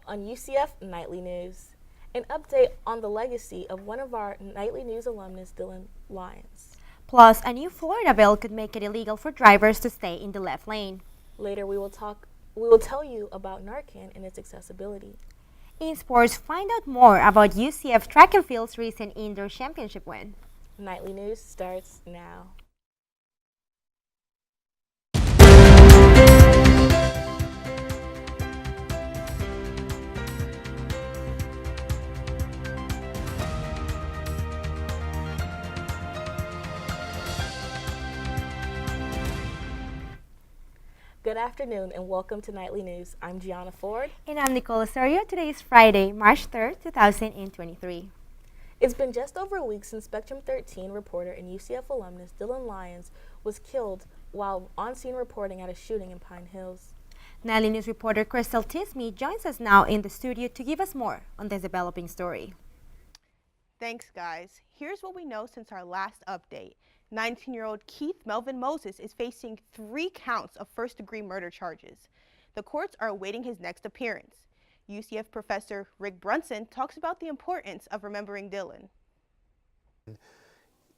On UCF Nightly News, an update on the legacy of one of our Nightly News alumnus, Dylan Lyons. Plus, a new Florida bill could make it illegal for drivers to stay in the left lane. Later, we will tell you about Narcan and its accessibility. In sports, find out more about UCF Track and Field's recent indoor championship win. Nightly News starts now. Good afternoon and welcome to Nightly News. I'm Gianna Ford. And I'm Nicholson. Today is Friday, March 3rd, 2023. It's been just over a week since Spectrum 13 reporter and UCF alumnus Dylan Lyons was killed while on-scene reporting at a shooting in Pine Hills. Nightly News reporter Tisme joins us now in the studio to give us more on this developing story. Thanks, guys. Here's what we know since our last update. 19-year-old Keith Melvin Moses is facing 3 counts of first-degree murder charges. The courts are awaiting his next appearance. UCF professor Rick Brunson talks about the importance of remembering Dylan.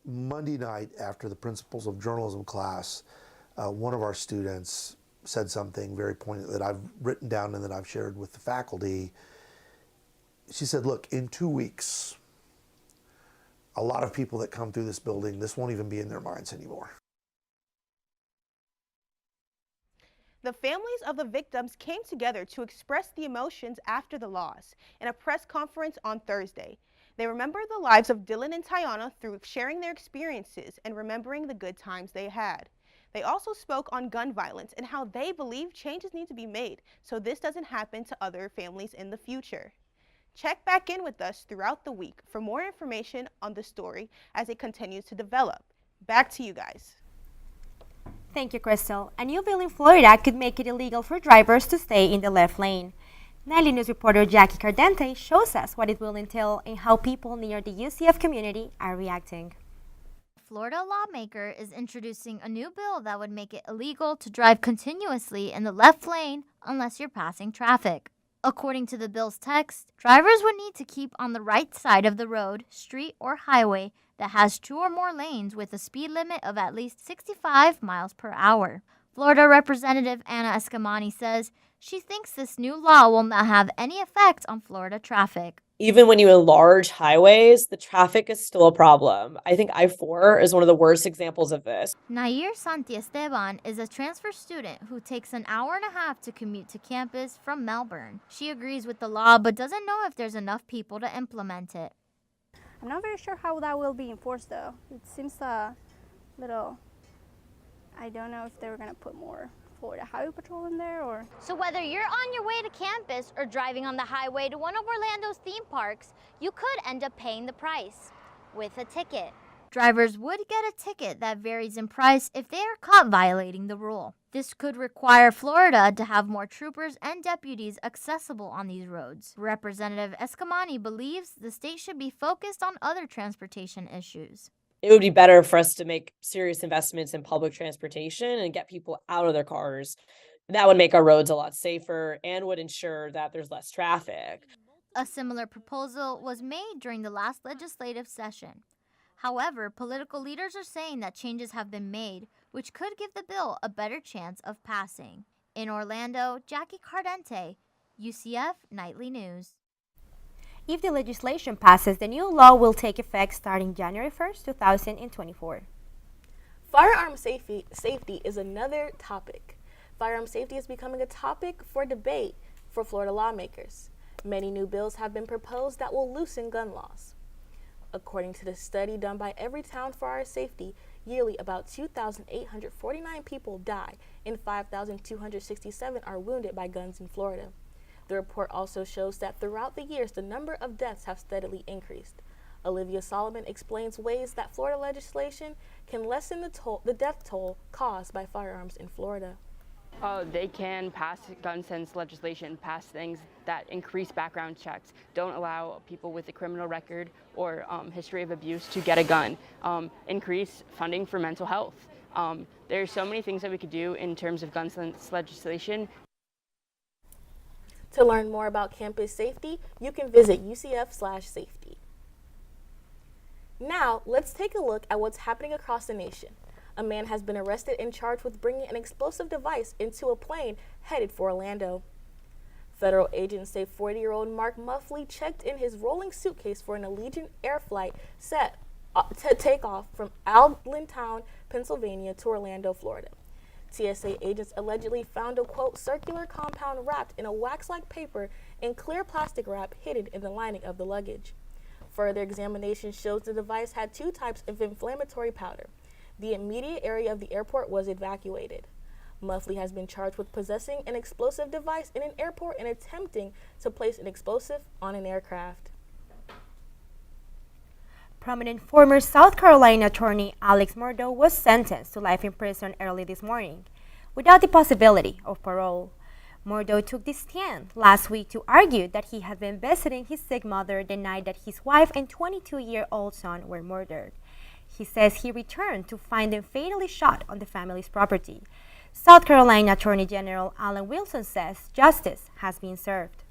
Monday night, after the Principles of Journalism class, one of our students said something very poignant that I've written down and that I've shared with the faculty. She said, look, in 2 weeks, a lot of people that come through this building, this won't even be in their minds anymore. The families of the victims came together to express the emotions after the loss in a press conference on Thursday. They remember the lives of Dylan and Tiana through sharing their experiences and remembering the good times they had. They also spoke on gun violence and how they believe changes need to be made so this doesn't happen to other families in the future. Check back in with us throughout the week for more information on the story as it continues to develop. Back to you guys. Thank you, Crystal. A new bill in Florida could make it illegal for drivers to stay in the left lane. Nightly News reporter Jackie Cardente shows us what it will entail and how people near the UCF community are reacting. A Florida lawmaker is introducing a new bill that would make it illegal to drive continuously in the left lane unless you're passing traffic. According to the bill's text, drivers would need to keep on the right side of the road, street, or highway that has 2 or more lanes with a speed limit of at least 65 miles per hour. Florida Representative Anna Escamani says she thinks this new law will not have any effect on Florida traffic. Even when you enlarge highways, the traffic is still a problem. I think I-4 is one of the worst examples of this. Nair Santiesteban is a transfer student who takes an hour and a half to commute to campus from Melbourne. She agrees with the law but doesn't know if there's enough people to implement it. I'm not very sure how that will be enforced though. It seems a little, I don't know if they were going to put more Florida Highway Patrol in there or... So whether you're on your way to campus or driving on the highway to one of Orlando's theme parks, you could end up paying the price with a ticket. Drivers would get a ticket that varies in price if they are caught violating the rule. This could require Florida to have more troopers and deputies accessible on these roads. Representative Escamani believes the state should be focused on other transportation issues. It would be better for us to make serious investments in public transportation and get people out of their cars. That would make our roads a lot safer and would ensure that there's less traffic. A similar proposal was made during the last legislative session. However, political leaders are saying that changes have been made, which could give the bill a better chance of passing. In Orlando, Jackie Cardente, UCF Nightly News. If the legislation passes, the new law will take effect starting January 1st, 2024. Firearm safety is another topic. Firearm safety is becoming a topic for debate for Florida lawmakers. Many new bills have been proposed that will loosen gun laws. According to the study done by Everytown for Our Safety, yearly about 2,849 people die and 5,267 are wounded by guns in Florida. The report also shows that throughout the years, the number of deaths have steadily increased. Olivia Solomon explains ways that Florida legislation can lessen the death toll caused by firearms in Florida. They can pass gun sense legislation, pass things that increase background checks, don't allow people with a criminal record or history of abuse to get a gun, increase funding for mental health. There's so many things that we could do in terms of gun sense legislation. To learn more about campus safety, you can visit UCF/safety. Now, let's take a look at what's happening across the nation. A man has been arrested and charged with bringing an explosive device into a plane headed for Orlando. Federal agents say 40-year-old Mark Muffley checked in his rolling suitcase for an Allegiant Air flight set to take off from Allentown, Pennsylvania to Orlando, Florida. TSA agents allegedly found a, quote, circular compound wrapped in a wax-like paper and clear plastic wrap hidden in the lining of the luggage. Further examination shows the device had 2 types of inflammatory powder. The immediate area of the airport was evacuated. Muffley has been charged with possessing an explosive device in an airport and attempting to place an explosive on an aircraft. Prominent former South Carolina attorney Alex Murdaugh was sentenced to life in prison early this morning, without the possibility of parole. Murdaugh took the stand last week to argue that he had been visiting his sick mother the night that his wife and 22-year-old son were murdered. He says he returned to find them fatally shot on the family's property. South Carolina Attorney General Alan Wilson says justice has been served.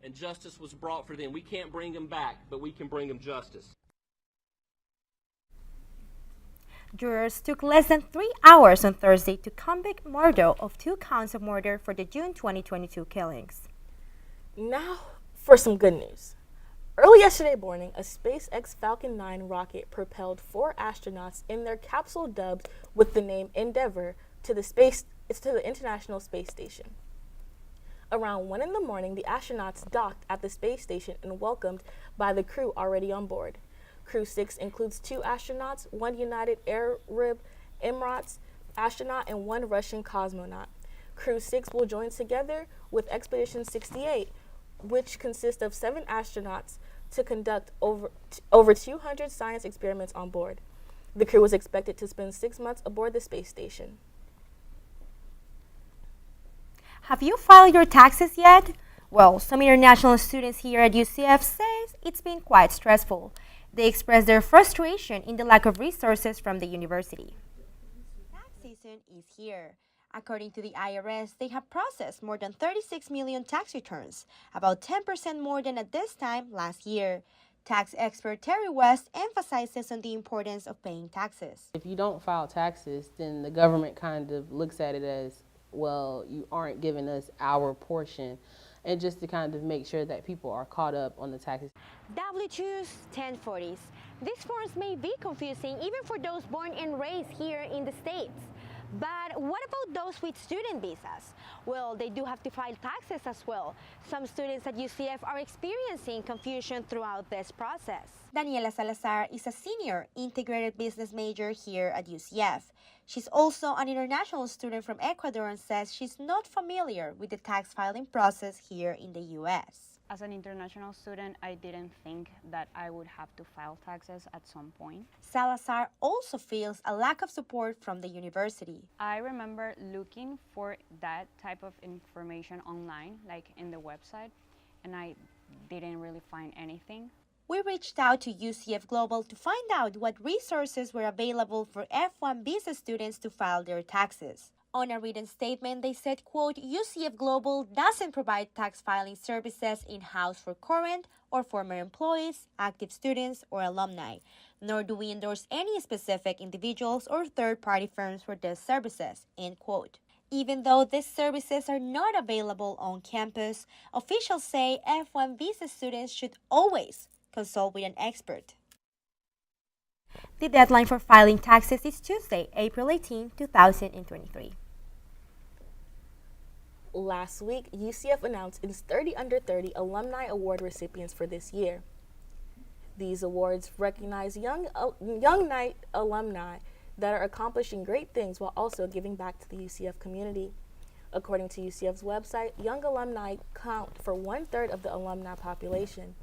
And justice was brought for them. We can't bring them back, but we can bring them justice. Jurors took less than 3 hours on Thursday to convict Murdaugh of 2 counts of murder for the June 2022 killings. Now for some good news. Early yesterday morning, a SpaceX Falcon 9 rocket propelled 4 astronauts in their capsule dubbed with the name Endeavour to the International Space Station. Around 1 in the morning, the astronauts docked at the space station and welcomed by the crew already on board. Crew 6 includes 2 astronauts, 1 United Arab Emirates astronaut, and 1 Russian cosmonaut. Crew 6 will join together with Expedition 68, which consists of 7 astronauts, to conduct over 200 science experiments on board. The crew was expected to spend 6 months aboard the space station. Have you filed your taxes yet? Well, some international students here at UCF says it's been quite stressful. They express their frustration in the lack of resources from the university. Tax season is here. According to the IRS, they have processed more than 36 million tax returns, about 10% more than at this time last year. Tax expert Terry West emphasizes on the importance of paying taxes. If you don't file taxes, then the government kind of looks at it as, well, you aren't giving us our portion, and just to kind of make sure that people are caught up on the taxes. W-2s, 1040s. These forms may be confusing even for those born and raised here in the States. But what about those with student visas? Well, they do have to file taxes as well. Some students at UCF are experiencing confusion throughout this process. Daniela Salazar is a senior integrated business major here at UCF. She's also an international student from Ecuador and says she's not familiar with the tax filing process here in the U.S. As an international student, I didn't think that I would have to file taxes at some point. Salazar also feels a lack of support from the university. I remember looking for that type of information online, like in the website, and I didn't really find anything. We reached out to UCF Global to find out what resources were available for F1 visa students to file their taxes. On a written statement, they said, quote, UCF Global doesn't provide tax filing services in-house for current or former employees, active students, or alumni, nor do we endorse any specific individuals or third-party firms for these services, end quote. Even though these services are not available on campus, officials say F1 visa students should always consult with an expert. The deadline for filing taxes is Tuesday, April 18, 2023. Last week, UCF announced its 30 Under 30 Alumni Award recipients for this year. These awards recognize young Knight alumni that are accomplishing great things while also giving back to the UCF community. According to UCF's website, young alumni count for 1/3 of the alumni population.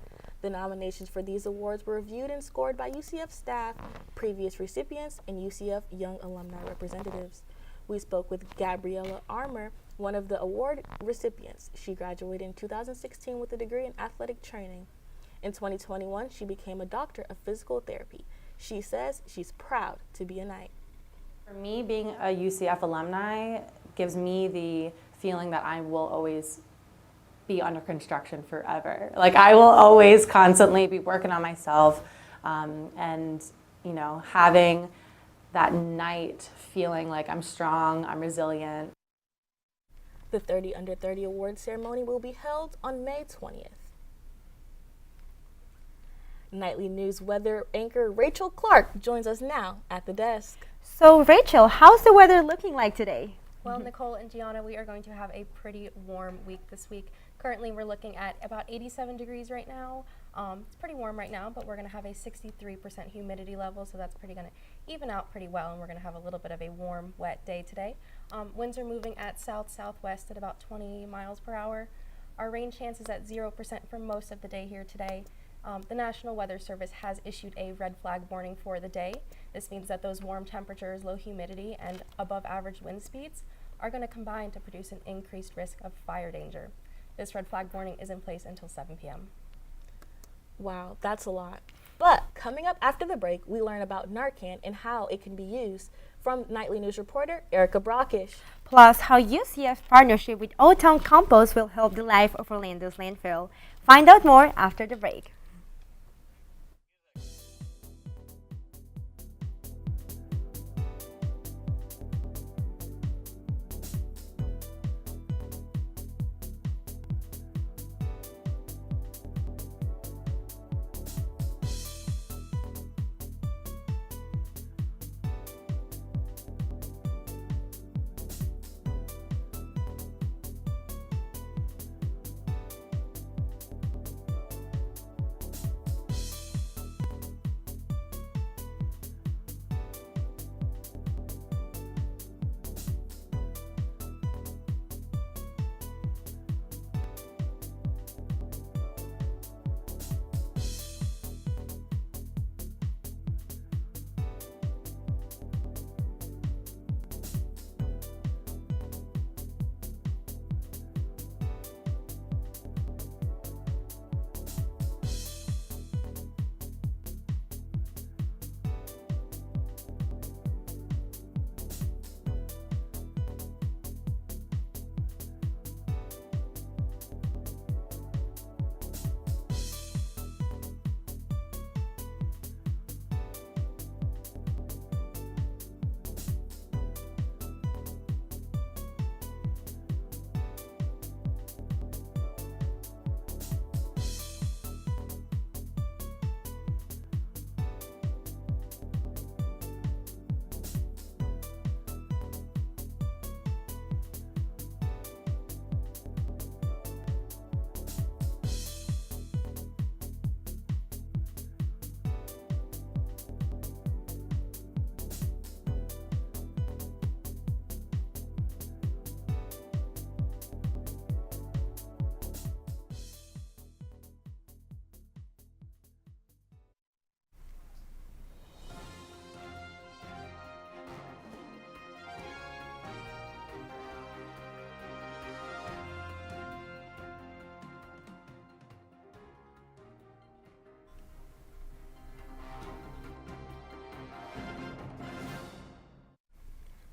The nominations for these awards were reviewed and scored by UCF staff, previous recipients, and UCF Young Alumni representatives. We spoke with Gabriella Armour, one of the award recipients. She graduated in 2016 with a degree in athletic training. In 2021, she became a doctor of physical therapy. She says she's proud to be a Knight. For me, being a UCF alumni gives me the feeling that I will always be under construction forever. Like I will always constantly be working on myself, and you know, having that night feeling like I'm strong, I'm resilient. The 30 Under 30 award ceremony will be held on May 20th. Nightly News weather anchor Rachel Clark joins us now at the desk. So Rachel, how's the weather looking like today? Well, Nicole and Gianna, we are going to have a pretty warm week this week. Currently, we're looking at about 87 degrees right now. It's pretty warm right now, but we're going to have a 63% humidity level, so that's pretty going to even out pretty well, and we're going to have a little bit of a warm, wet day today. Winds are moving at south-southwest at about 20 miles per hour. Our rain chance is at 0% for most of the day here today. The National Weather Service has issued a red flag warning for the day. This means that those warm temperatures, low humidity, and above average wind speeds are going to combine to produce an increased risk of fire danger. This red flag warning is in place until 7 p.m. Wow, that's a lot. But coming up after the break, we learn about Narcan and how it can be used from Nightly News reporter Erica Brockish. Plus, how UCF's partnership with Old Town Compost will help the life of Orlando's landfill. Find out more after the break.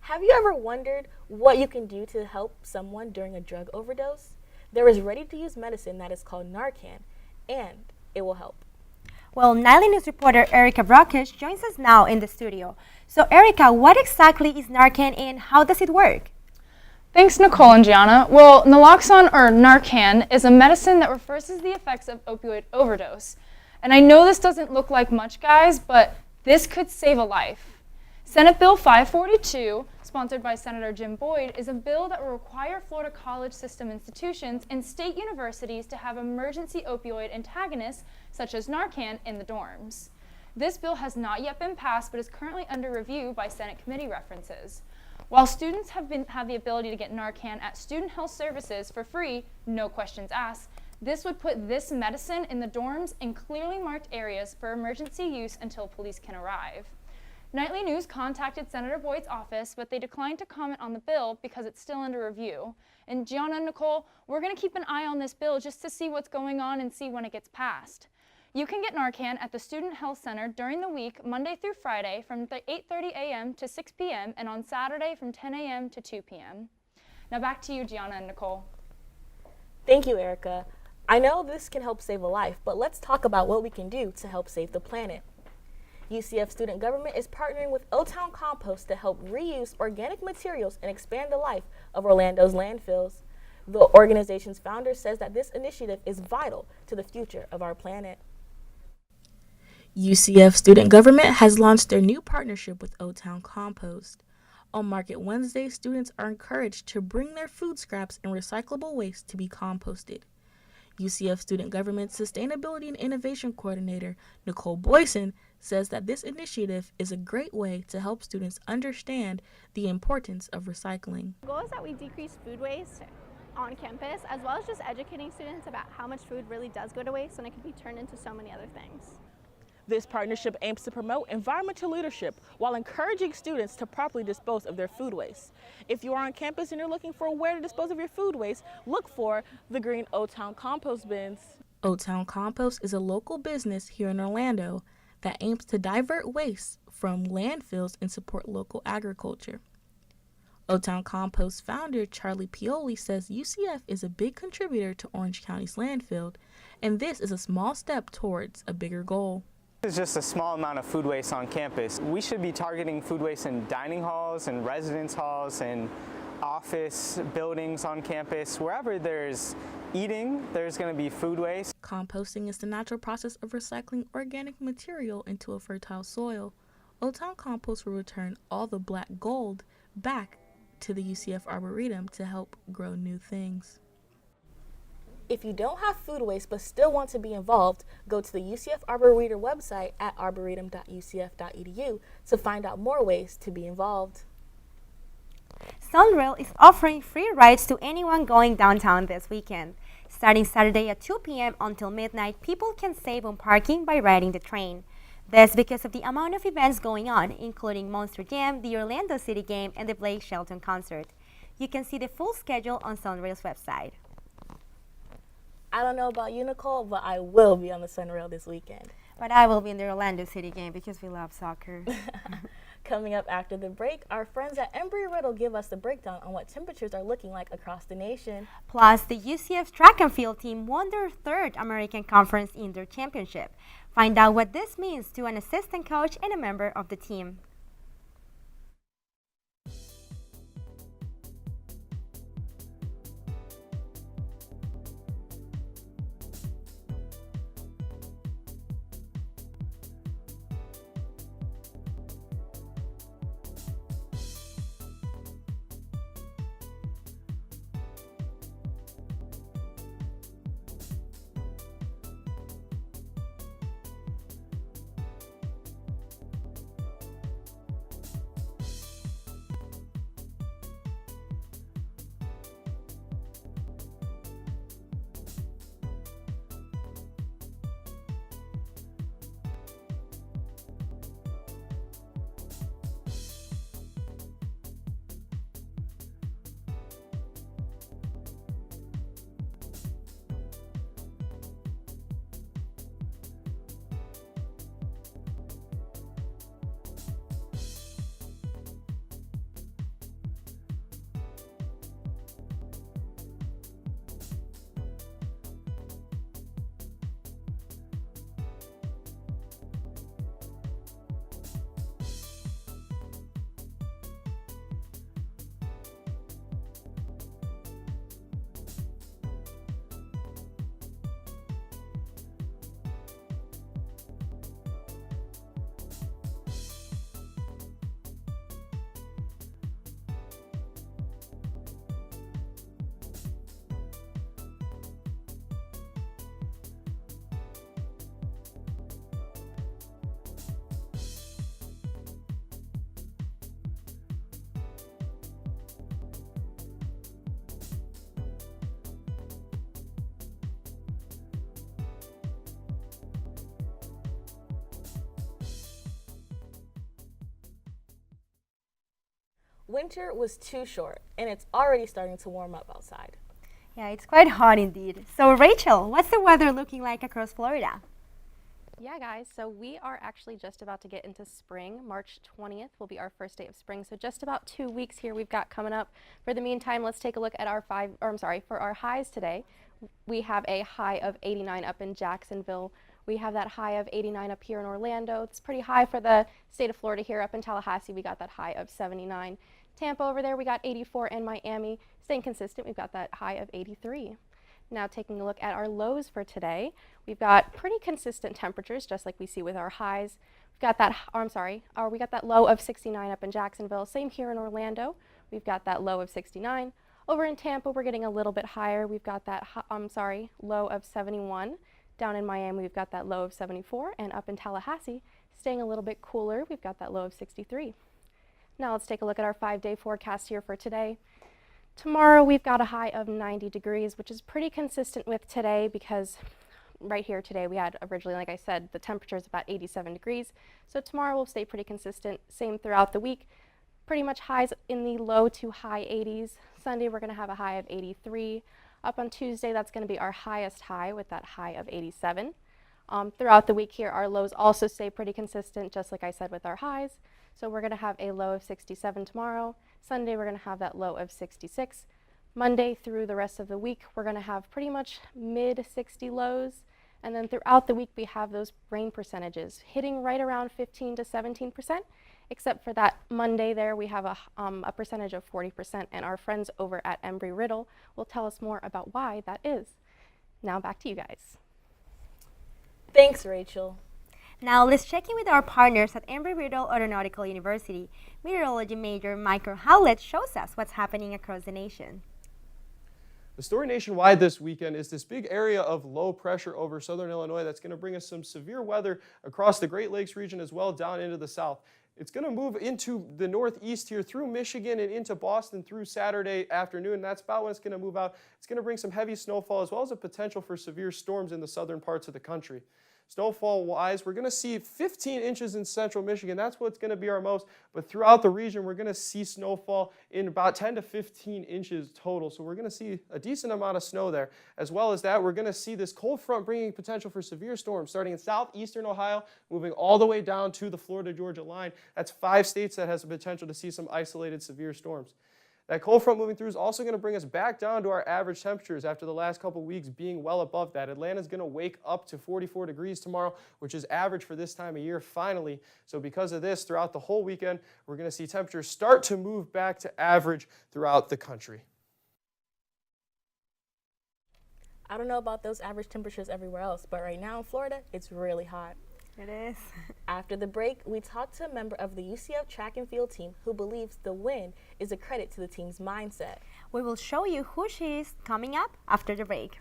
Have you ever wondered what you can do to help someone during a drug overdose? There is ready-to-use medicine that is called Narcan, and it will help. Well, Nightly News reporter Erica Brockish joins us now in the studio. So Erica, what exactly is Narcan and how does it work? Thanks, Nicole and Gianna. Well, naloxone or Narcan is a medicine that reverses the effects of opioid overdose. And I know this doesn't look like much, guys, but this could save a life. Senate Bill 542, sponsored by Senator Jim Boyd, is a bill that will require Florida college system institutions and state universities to have emergency opioid antagonists, such as Narcan, in the dorms. This bill has not yet been passed, but is currently under review by Senate committee references. While students have the ability to get Narcan at student health services for free, no questions asked, this would put this medicine in the dorms in clearly marked areas for emergency use until police can arrive. Nightly News contacted Senator Boyd's office, but they declined to comment on the bill because it's still under review. And Gianna and Nicole, we're going to keep an eye on this bill just to see what's going on and see when it gets passed. You can get Narcan at the Student Health Center during the week, Monday through Friday, from 8:30 a.m. to 6 p.m. and on Saturday from 10 a.m. to 2 p.m. Now back to you, Gianna and Nicole. Thank you, Erica. I know this can help save a life, but let's talk about what we can do to help save the planet. UCF Student Government is partnering with O-Town Compost to help reuse organic materials and expand the life of Orlando's landfills. The organization's founder says that this initiative is vital to the future of our planet. UCF Student Government has launched their new partnership with O-Town Compost. On Market Wednesday, students are encouraged to bring their food scraps and recyclable waste to be composted. UCF Student Government Sustainability and Innovation Coordinator Nicole Boyson says that this initiative is a great way to help students understand the importance of recycling. The goal is that we decrease food waste on campus, as well as just educating students about how much food really does go to waste and it can be turned into so many other things. This partnership aims to promote environmental leadership while encouraging students to properly dispose of their food waste. If you are on campus and you're looking for where to dispose of your food waste, look for the green O-Town compost bins. O-Town Compost is a local business here in Orlando that aims to divert waste from landfills and support local agriculture. O-Town Compost founder Charlie Pioli says UCF is a big contributor to Orange County's landfill, and this is a small step towards a bigger goal. It's just a small amount of food waste on campus. We should be targeting food waste in dining halls and residence halls and office buildings on campus. Wherever there's eating, there's going to be food waste. Composting is the natural process of recycling organic material into a fertile soil. O-Town Compost will return all the black gold back to the UCF Arboretum to help grow new things. If you don't have food waste but still want to be involved, go to the UCF Arboretum website at arboretum.ucf.edu to find out more ways to be involved. Sunrail is offering free rides to anyone going downtown this weekend. Starting Saturday at 2 p.m. until midnight, people can save on parking by riding the train. This because of the amount of events going on, including Monster Jam, the Orlando City Game, and the Blake Shelton concert. You can see the full schedule on Sunrail's website. I don't know about you, Nicole, but I will be on the Sunrail this weekend. But I will be in the Orlando City Game because we love soccer. Coming up after the break, our friends at Embry-Riddle give us the breakdown on what temperatures are looking like across the nation. Plus, the UCF track and field team won their third American Conference Indoor Championship. Find out what this means to an assistant coach and a member of the team. Winter was too short, and it's already starting to warm up outside. Yeah, it's quite hot indeed. So Rachel, what's the weather looking like across Florida? Yeah, guys, so we are actually just about to get into spring. March 20th will be our first day of spring, so just about 2 weeks here we've got coming up. For the meantime, let's take a look at for our highs today. We have a high of 89 up in Jacksonville. We have that high of 89 up here in Orlando. It's pretty high for the state of Florida here. Up in Tallahassee, we got that high of 79. Tampa over there, we got 84, and Miami, staying consistent, we've got that high of 83. Now taking a look at our lows for today, we've got pretty consistent temperatures, just like we see with our highs. We've got that, we got that low of 69 up in Jacksonville. Same here in Orlando. We've got that low of 69. Over in Tampa, we're getting a little bit higher. We've got that, low of 71. Down in Miami, we've got that low of 74. And up in Tallahassee, staying a little bit cooler, we've got that low of 63. Now let's take a look at our 5-day forecast here for today. Tomorrow we've got a high of 90 degrees, which is pretty consistent with today because right here today we had originally, like I said, the temperature is about 87 degrees. So tomorrow will stay pretty consistent, same throughout the week. Pretty much highs in the low to high 80s. Sunday we're going to have a high of 83. Up on Tuesday, that's going to be our highest high with that high of 87. Throughout the week here, our lows also stay pretty consistent, just like I said with our highs. So we're going to have a low of 67 tomorrow. Sunday, we're going to have that low of 66. Monday through the rest of the week, we're going to have pretty much mid-60 lows. And then throughout the week, we have those rain percentages hitting right around 15 to 17%, except for that Monday there, we have a percentage of 40%. And our friends over at Embry-Riddle will tell us more about why that is. Now back to you guys. Thanks, Rachel. Now let's check in with our partners at Embry-Riddle Aeronautical University. Meteorology major Michael Howlett shows us what's happening across the nation. The story nationwide this weekend is this big area of low pressure over southern Illinois that's going to bring us some severe weather across the Great Lakes region as well down into the south. It's going to move into the northeast here through Michigan and into Boston through Saturday afternoon. That's about when it's going to move out. It's going to bring some heavy snowfall as well as a potential for severe storms in the southern parts of the country. Snowfall-wise, we're going to see 15 inches in central Michigan. That's what's going to be our most. But throughout the region, we're going to see snowfall in about 10 to 15 inches total. So we're going to see a decent amount of snow there. As well as that, we're going to see this cold front bringing potential for severe storms starting in southeastern Ohio, moving all the way down to the Florida-Georgia line. That's 5 states that has the potential to see some isolated severe storms. That cold front moving through is also going to bring us back down to our average temperatures after the last couple weeks being well above that. Atlanta's going to wake up to 44 degrees tomorrow, which is average for this time of year finally. So because of this, throughout the whole weekend, we're going to see temperatures start to move back to average throughout the country. I don't know about those average temperatures everywhere else, but right now in Florida, it's really hot. It is. After the break, we talked to a member of the UCF track and field team who believes the win is a credit to the team's mindset. We will show you who she is coming up after the break.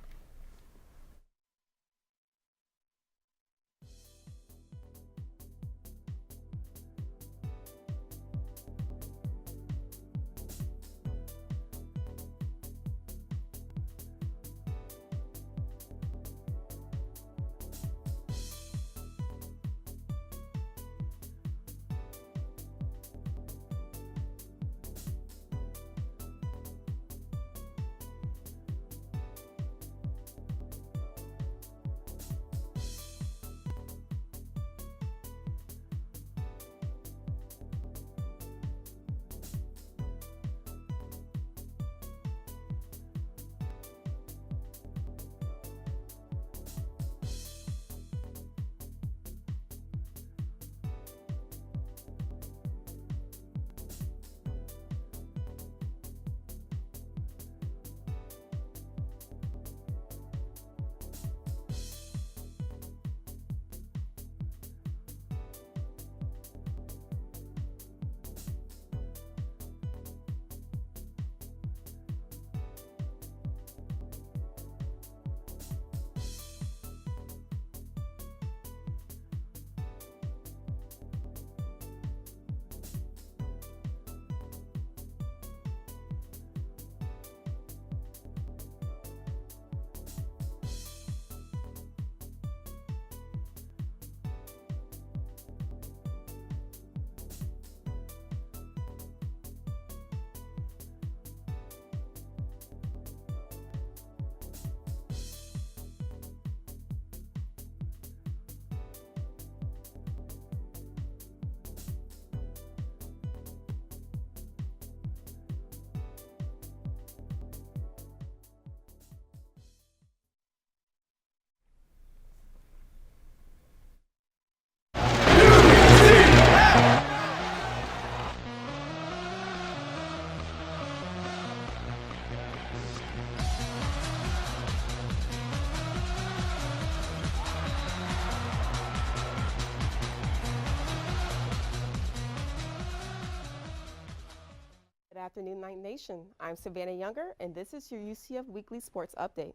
afternoon, Night Nation. I'm Savannah Younger, and this is your UCF Weekly Sports Update.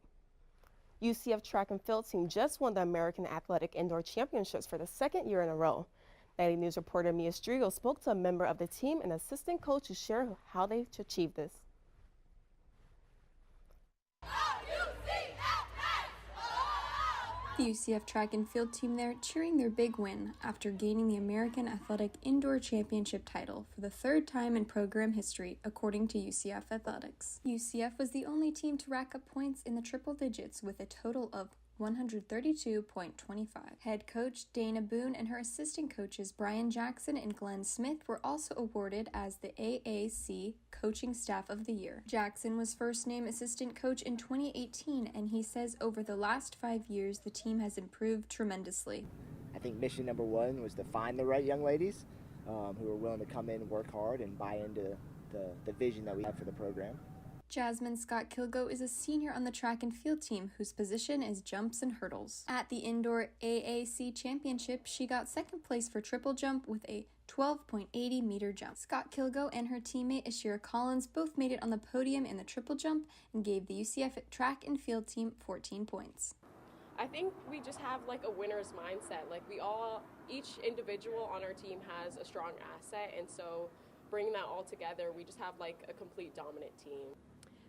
UCF track and field team just won the American Athletic Indoor Championships for the second year in a row. Nightly News reporter Uriostegui spoke to a member of the team and assistant coach to share how they achieved this. The UCF track and field team there cheering their big win after gaining the American Athletic Indoor Championship title for the third time in program history, according to UCF Athletics. UCF was the only team to rack up points in the triple digits with a total of 132.25. Head coach Dana Boone and her assistant coaches Brian Jackson and Glenn Smith were also awarded as the AAC Coaching Staff of the Year. Jackson was first named assistant coach in 2018, and he says over the last 5 years the team has improved tremendously. I think mission number one was to find the right young ladies who are willing to come in and work hard and buy into the vision that we have for the program. Jasmine Scott Kilgo is a senior on the track and field team whose position is jumps and hurdles. At the Indoor AAC Championship, she got second place for triple jump with a 12.80 meter jump. Scott Kilgo and her teammate Ashira Collins both made it on the podium in the triple jump and gave the UCF track and field team 14 points. I think we just have like a winner's mindset. Like each individual on our team has a strong asset, and so bringing that all together, we just have like a complete dominant team.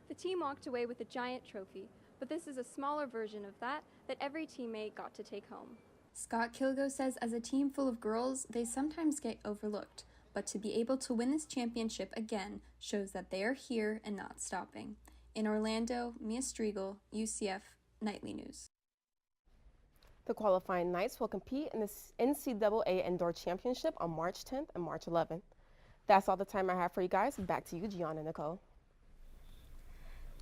The team walked away with a giant trophy, but this is a smaller version of that every teammate got to take home. Scott Kilgo says as a team full of girls, they sometimes get overlooked, but to be able to win this championship again shows that they are here and not stopping. In Orlando, Mia Striegel, UCF Nightly News. The qualifying Knights will compete in the NCAA Indoor Championship on March 10th and March 11th. That's all the time I have for you guys. Back to you, Gianna and Nicole.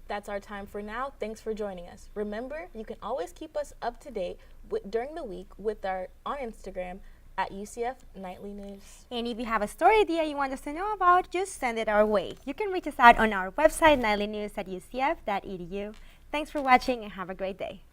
That's our time for now. Thanks for joining us. Remember, you can always keep us up to date during the week on Instagram at UCF Nightly News. And if you have a story idea you want us to know about, just send it our way. You can reach us out on our website, nightlynews@ucf.edu. Thanks for watching and have a great day.